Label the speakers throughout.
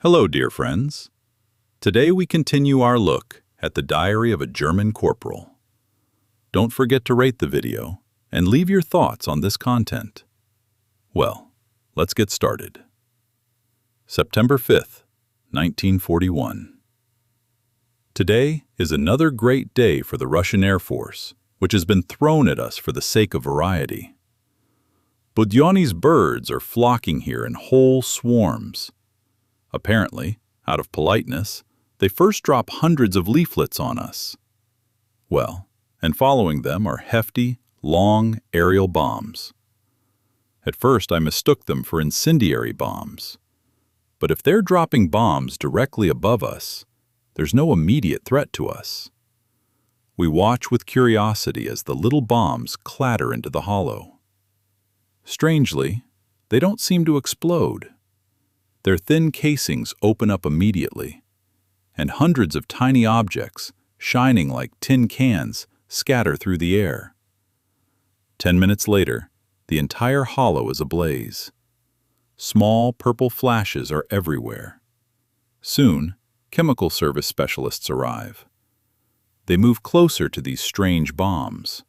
Speaker 1: Hello, dear friends. Today we continue our look at the diary of a German corporal. Don't forget to rate the video and leave your thoughts on this content. Well, let's get started. September 5th, 1941. Today is another great day for the Russian Air Force, which has been thrown at us for the sake of variety. Budyonny's birds are flocking here in whole swarms. Apparently, out of politeness, they first drop hundreds of leaflets on us. Well, and following them are hefty, long aerial bombs. At first I mistook them for incendiary bombs. But if they're dropping bombs directly above us, there's no immediate threat to us. We watch with curiosity as the little bombs clatter into the hollow. Strangely, they don't seem to explode. Their thin casings open up immediately, and hundreds of tiny objects, shining like tin cans, scatter through the air. 10 minutes later, the entire hollow is ablaze. Small purple flashes are everywhere. Soon, chemical service specialists arrive. They move closer to these strange bombs.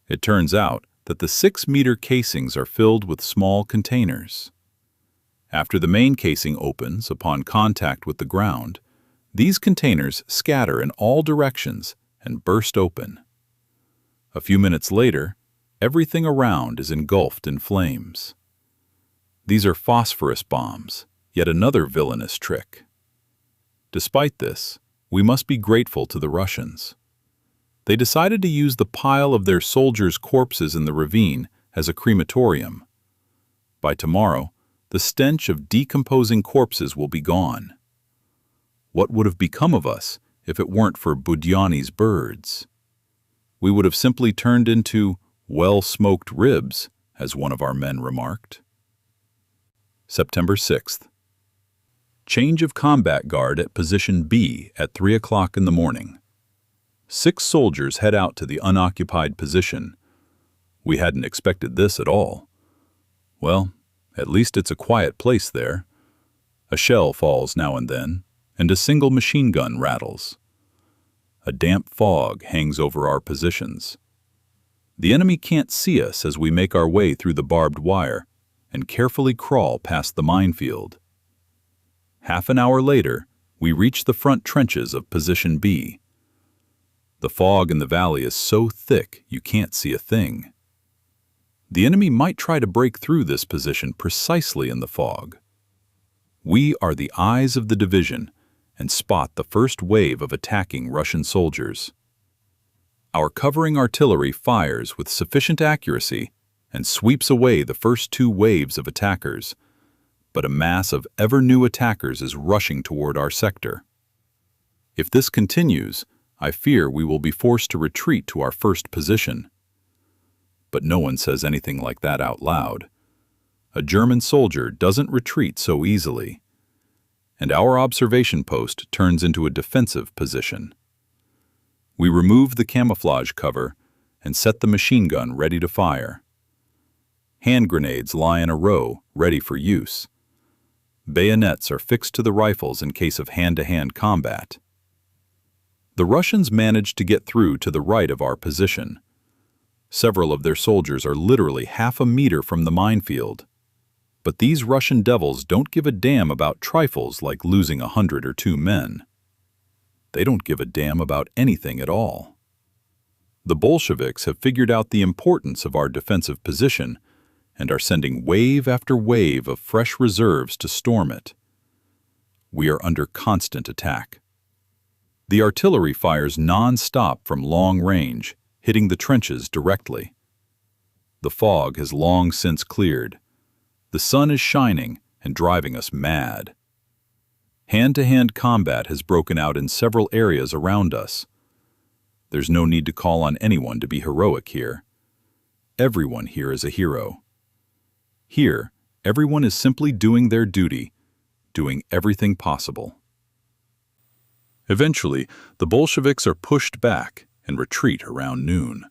Speaker 1: It turns out that the 6-meter casings are filled with small containers. After the main casing opens upon contact with the ground, these containers scatter in all directions and burst open. A few minutes later, everything around is engulfed in flames. These are phosphorus bombs, yet another villainous trick. Despite this, we must be grateful to the Russians. They decided to use the pile of their soldiers' corpses in the ravine as a crematorium. By tomorrow, the stench of decomposing corpses will be gone. What would have become of us if it weren't for Budyonny's birds? We would have simply turned into well-smoked ribs, as one of our men remarked. September 6th. Change of combat guard at position B at 3 o'clock in the morning. 6 soldiers head out to the unoccupied position. We hadn't expected this at all. Well, at least it's a quiet place there. A shell falls now and then, and a single machine gun rattles. A damp fog hangs over our positions. The enemy can't see us as we make our way through the barbed wire and carefully crawl past the minefield. Half an hour later, we reach the front trenches of position B. The fog in the valley is so thick you can't see a thing. The enemy might try to break through this position precisely in the fog. We are the eyes of the division and spot the first wave of attacking Russian soldiers. Our covering artillery fires with sufficient accuracy and sweeps away the first 2 waves of attackers, but a mass of ever-new attackers is rushing toward our sector. If this continues, I fear we will be forced to retreat to our first position. But no one says anything like that out loud. A German soldier doesn't retreat so easily, and our observation post turns into a defensive position. We remove the camouflage cover and set the machine gun ready to fire. Hand grenades lie in a row, ready for use. Bayonets are fixed to the rifles in case of hand-to-hand combat. The Russians managed to get through to the right of our position. Several of their soldiers are literally half a meter from the minefield. But these Russian devils don't give a damn about trifles like losing 100 or 2 men. They don't give a damn about anything at all. The Bolsheviks have figured out the importance of our defensive position and are sending wave after wave of fresh reserves to storm it. We are under constant attack. The artillery fires non-stop from long range, hitting the trenches directly. The fog has long since cleared. The sun is shining and driving us mad. Hand-to-hand combat has broken out in several areas around us. There's no need to call on anyone to be heroic here. Everyone here is a hero. Here, everyone is simply doing their duty, doing everything possible. Eventually, the Bolsheviks are pushed back and retreat around noon.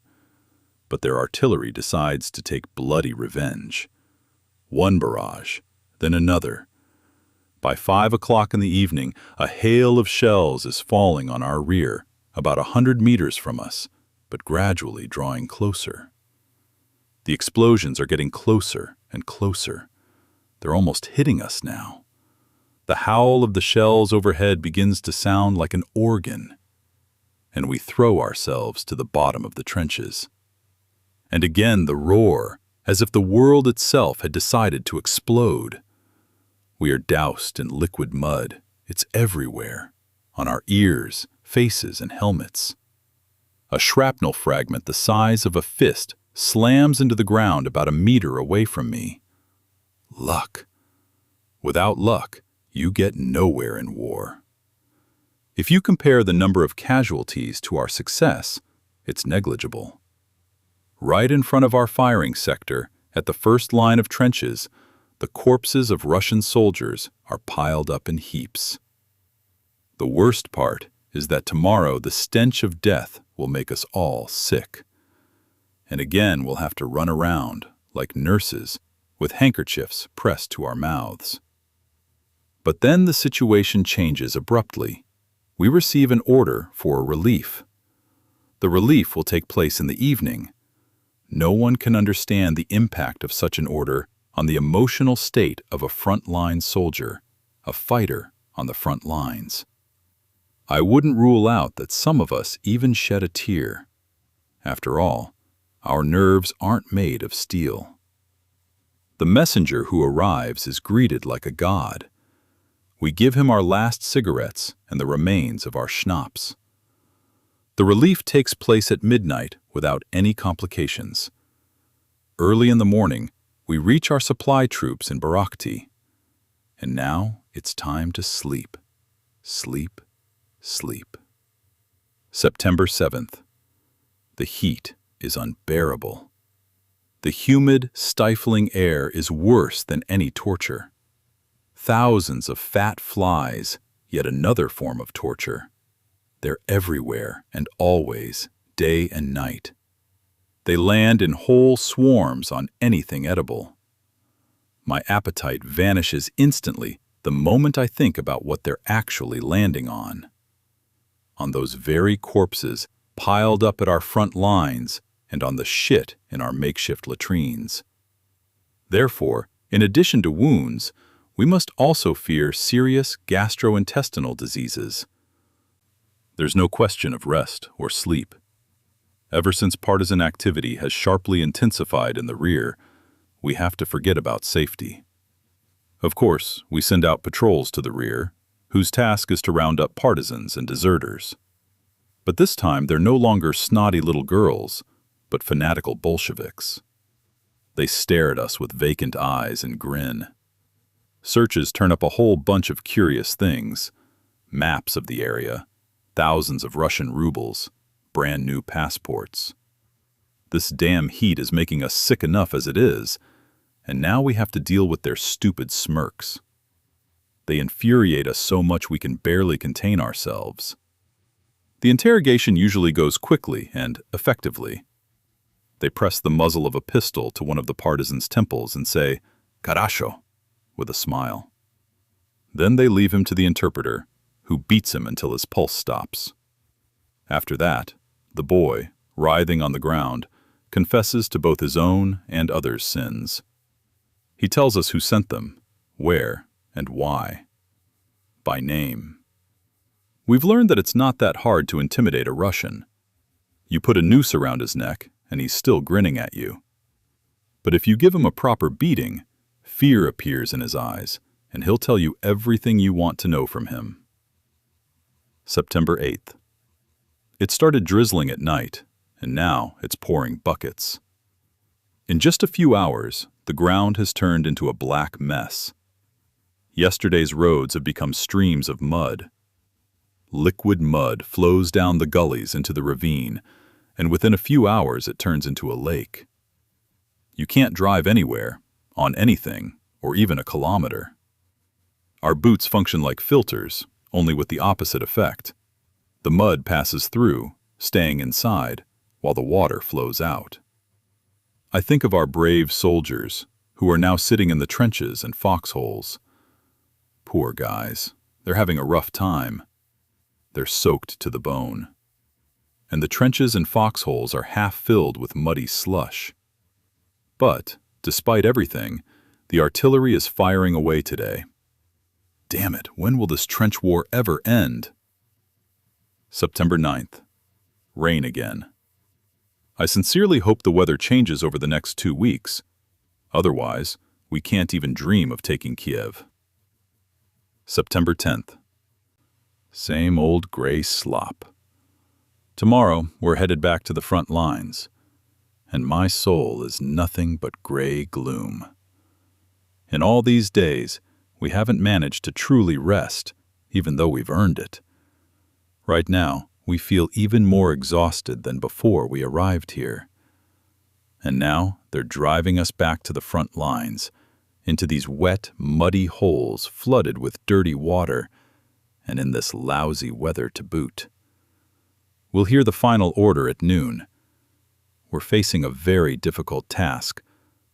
Speaker 1: But their artillery decides to take bloody revenge. One barrage, then another. By 5 o'clock in the evening, a hail of shells is falling on our rear, about 100 meters from us, but gradually drawing closer. The explosions are getting closer and closer. They're almost hitting us now. The howl of the shells overhead begins to sound like an organ, and we throw ourselves to the bottom of the trenches. And again the roar, as if the world itself had decided to explode. We are doused in liquid mud. It's everywhere, on our ears, faces, and helmets. A shrapnel fragment the size of a fist slams into the ground about a meter away from me. Luck. Without luck, you get nowhere in war. If you compare the number of casualties to our success, it's negligible. Right in front of our firing sector, at the first line of trenches, the corpses of Russian soldiers are piled up in heaps. The worst part is that tomorrow the stench of death will make us all sick. And again we'll have to run around, like nurses, with handkerchiefs pressed to our mouths. But then the situation changes abruptly. We receive an order for a relief. The relief will take place in the evening. No one can understand the impact of such an order on the emotional state of a front-line soldier, a fighter on the front lines. I wouldn't rule out that some of us even shed a tear. After all, our nerves aren't made of steel. The messenger who arrives is greeted like a god. We give him our last cigarettes and the remains of our schnapps. The relief takes place at midnight without any complications. Early in the morning, we reach our supply troops in Barakti. And now it's time to sleep. Sleep, sleep. September 7th. The heat is unbearable. The humid, stifling air is worse than any torture. Thousands of fat flies, yet another form of torture. They're everywhere and always, day and night. They land in whole swarms on anything edible. My appetite vanishes instantly the moment I think about what they're actually landing on. On those very corpses piled up at our front lines and on the shit in our makeshift latrines. Therefore, in addition to wounds, we must also fear serious gastrointestinal diseases. There's no question of rest or sleep. Ever since partisan activity has sharply intensified in the rear, we have to forget about safety. Of course, we send out patrols to the rear, whose task is to round up partisans and deserters. But this time they're no longer snotty little girls, but fanatical Bolsheviks. They stare at us with vacant eyes and grin. Searches turn up a whole bunch of curious things: maps of the area, thousands of Russian rubles, brand new passports. This damn heat is making us sick enough as it is, and now we have to deal with their stupid smirks. They infuriate us so much we can barely contain ourselves. The interrogation usually goes quickly and effectively. They press the muzzle of a pistol to one of the partisans' temples and say, "Karasho," with a smile. Then they leave him to the interpreter, who beats him until his pulse stops. After that, the boy, writhing on the ground, confesses to both his own and others' sins. He tells us who sent them, where, and why. By name. We've learned that it's not that hard to intimidate a Russian. You put a noose around his neck, and he's still grinning at you. But if you give him a proper beating, fear appears in his eyes, and he'll tell you everything you want to know from him. September 8th. It started drizzling at night, and now it's pouring buckets. In just a few hours, the ground has turned into a black mess. Yesterday's roads have become streams of mud. Liquid mud flows down the gullies into the ravine, and within a few hours it turns into a lake. You can't drive anywhere, on anything, or even a kilometer. Our boots function like filters, only with the opposite effect. The mud passes through, staying inside, while the water flows out. I think of our brave soldiers, who are now sitting in the trenches and foxholes. Poor guys. They're having a rough time. They're soaked to the bone. And the trenches and foxholes are half filled with muddy slush. But, despite everything, the artillery is firing away today. Damn it, when will this trench war ever end? September 9th. Rain again. I sincerely hope the weather changes over the next 2 weeks. Otherwise, we can't even dream of taking Kyiv. September 10th. Same old gray slop. Tomorrow, we're headed back to the front lines, and my soul is nothing but gray gloom. In all these days, we haven't managed to truly rest, even though we've earned it. Right now, we feel even more exhausted than before we arrived here. And now, they're driving us back to the front lines, into these wet, muddy holes flooded with dirty water, and in this lousy weather to boot. We'll hear the final order at noon. We're facing a very difficult task,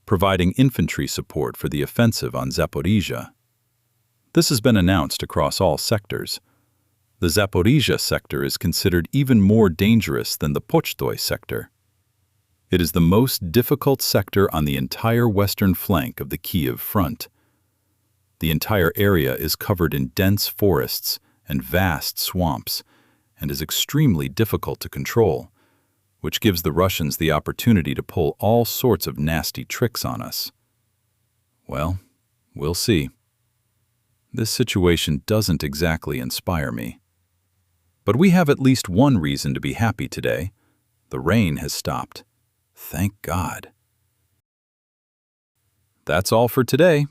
Speaker 1: providing infantry support for the offensive on Zaporizhia. This has been announced across all sectors. The Zaporizhia sector is considered even more dangerous than the Pochtoy sector. It is the most difficult sector on the entire western flank of the Kyiv front. The entire area is covered in dense forests and vast swamps, and is extremely difficult to control, which gives the Russians the opportunity to pull all sorts of nasty tricks on us. Well, we'll see. This situation doesn't exactly inspire me. But we have at least one reason to be happy today. The rain has stopped. Thank God. That's all for today.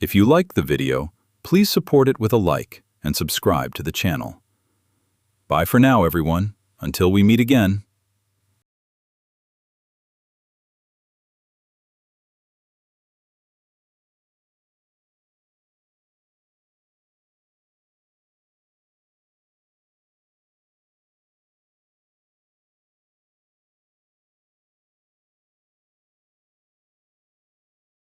Speaker 1: If you liked the video, please support it with a like and subscribe to the channel. Bye for now, everyone. Until we meet again.